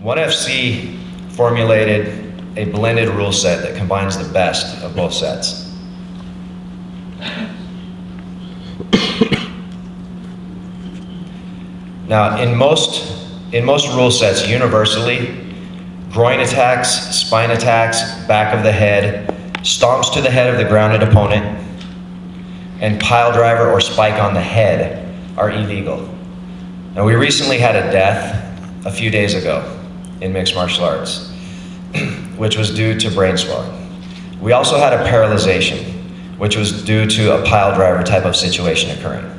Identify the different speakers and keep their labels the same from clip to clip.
Speaker 1: 1FC formulated a blended rule set that combines the best of both sets. Now, in most rule sets, universally, groin attacks, spine attacks, back of the head, stomps to the head of the grounded opponent, and pile driver or spike on the head are illegal. Now, we recently had a death a few days ago in mixed martial arts, which was due to brain swelling. We also had a paralyzation, which was due to a pile driver type of situation occurring.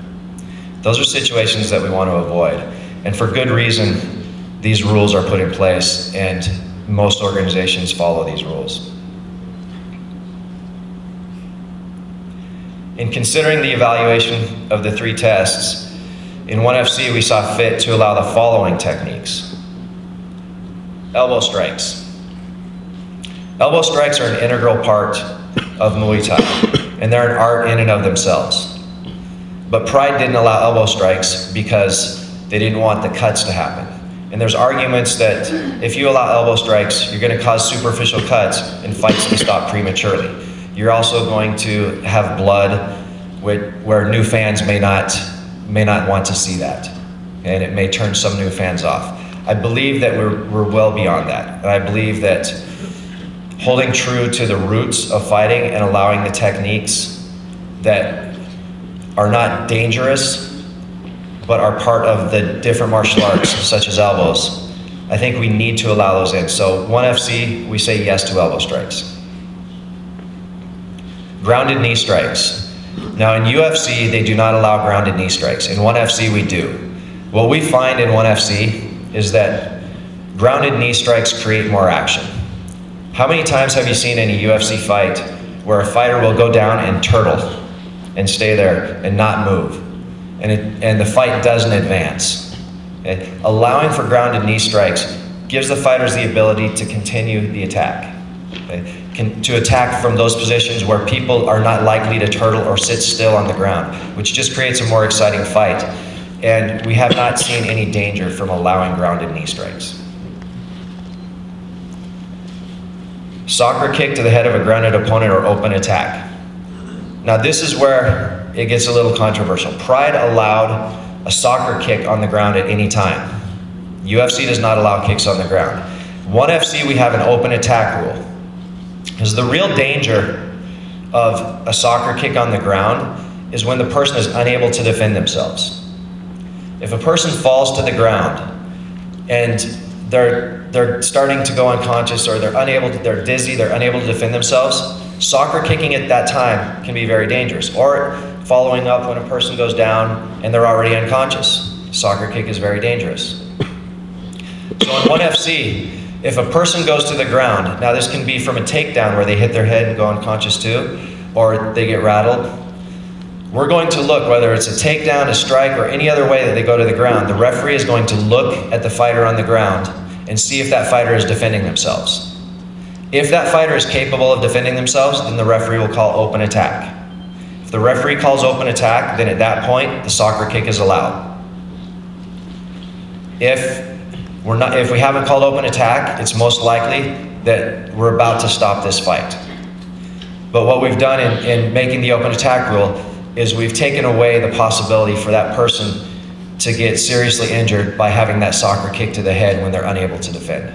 Speaker 1: Those are situations that we want to avoid. And for good reason, these rules are put in place, and most organizations follow these rules. In considering the evaluation of the 3 tests, in 1FC we saw fit to allow the following techniques. Elbow strikes. Elbow strikes are an integral part of Muay Thai, and they're an art in and of themselves. But Pride didn't allow elbow strikes because they didn't want the cuts to happen. And there's arguments that if you allow elbow strikes, you're going to cause superficial cuts and fights to stop prematurely. You're also going to have blood where new fans may not want to see that. And it may turn some new fans off. I believe that we're well beyond that. And I believe that holding true to the roots of fighting and allowing the techniques that are not dangerous, but are part of the different martial arts, such as elbows, I think we need to allow those in. So 1FC, we say yes to elbow strikes. Grounded knee strikes. Now in UFC, they do not allow grounded knee strikes. In 1FC, we do. What we find in 1FC is that grounded knee strikes create more action. How many times have you seen in a UFC fight where a fighter will go down and turtle and stay there and not move, and the fight doesn't advance? Okay? Allowing for grounded knee strikes gives the fighters the ability to continue the attack. Okay? To attack from those positions where people are not likely to turtle or sit still on the ground, which just creates a more exciting fight. And we have not seen any danger from allowing grounded knee strikes. Soccer kick to the head of a grounded opponent or open attack. Now this is where it gets a little controversial. Pride allowed a soccer kick on the ground at any time. UFC does not allow kicks on the ground. 1FC, we have an open attack rule. Because the real danger of a soccer kick on the ground is when the person is unable to defend themselves. If a person falls to the ground and they're starting to go unconscious, or they're dizzy, they're unable to defend themselves, soccer kicking at that time can be very dangerous. Or following up when a person goes down and they're already unconscious. Soccer kick is very dangerous. So in 1FC, if a person goes to the ground, now this can be from a takedown where they hit their head and go unconscious too, or they get rattled. We're going to look, whether it's a takedown, a strike, or any other way that they go to the ground, the referee is going to look at the fighter on the ground and see if that fighter is defending themselves. If that fighter is capable of defending themselves, then the referee will call open attack. If the referee calls open attack, then at that point, the soccer kick is allowed. If we haven't called open attack, it's most likely that we're about to stop this fight. But what we've done in making the open attack rule is we've taken away the possibility for that person to get seriously injured by having that soccer kick to the head when they're unable to defend.